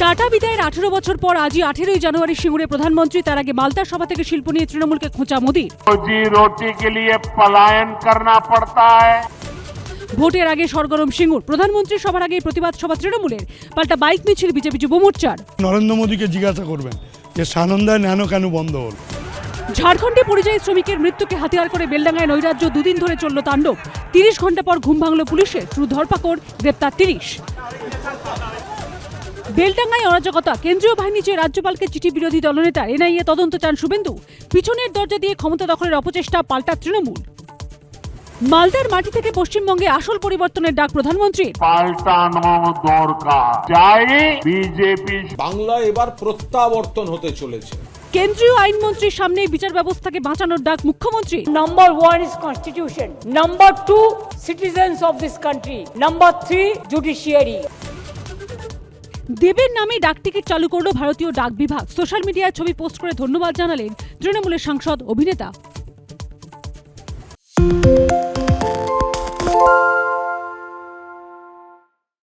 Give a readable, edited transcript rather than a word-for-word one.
Tata বিদায়ের 18 বছর পর আজই 18 জানুয়ারি সিঙ্গুরে প্রধানমন্ত্রী, তার আগে মালদার সভা থেকে শিল্প নিয়ে তৃণমূলকে খোঁচা মোদির। रोजी रोटी के लिए पलायन करना पड़ता है। ভোটের আগে সরগরম সিঙ্গুর, প্রধানমন্ত্রীর সভার আগে প্রতিবাদ সভা তৃণমূলের, পাল্টা বাইক মিছিল বিজেপি যুব মোর্চার। নরেন্দ্র মোদীকে জিজ্ঞাসা করবেন যে সানন্দায় ন্যানো কেন বন্ধ হল। ঝাড়খণ্ডে পরিযায়ী শ্রমিকের মৃত্যুকে হাতিয়ার করে বেলডাঙ্গায় নৈরাজ্য, দুদিন ধরে চলল তাণ্ডব। 30 ঘন্টা পর ঘুম ভাঙল পুলিশের, শুরু ধরপাকড়, গ্রেপ্তার 30। বেলডাঙ্গায় অরাজকতা, কেন্দ্রীয় বাহিনী চেয়ে রাজ্যপালকে চিঠি, বিরোধী দলনেতা। এনআইএ তদন্ত চান শুভেন্দু। পিছনের দরজা দিয়ে ক্ষমতা দখলের অপচেষ্টা, পাল্টা তৃণমূল। মালদার মাটি থেকে পশ্চিমবঙ্গে আসল পরিবর্তনের ডাক প্রধানমন্ত্রীর। পাল্টানো দরকার, চাই বিজেপি। বাংলা এবার প্রত্যাবর্তন হতে চলেছে। কেন্দ্রীয় আইনমন্ত্রীর সামনে বিচার ব্যবস্থাকে বাঁচানোর ডাক মুখ্যমন্ত্রী। Number 1 is constitution. Number 2, citizens of this country. Number 3, judiciary. দেবের নামে ডাক টিকিট চালু করলো ভারতীয় ডাক বিভাগ। সোশ্যাল মিডিয়ায় ছবি পোস্ট করে ধন্যবাদ জানালেন তৃণমূলের সাংসদ, অভিনেতা।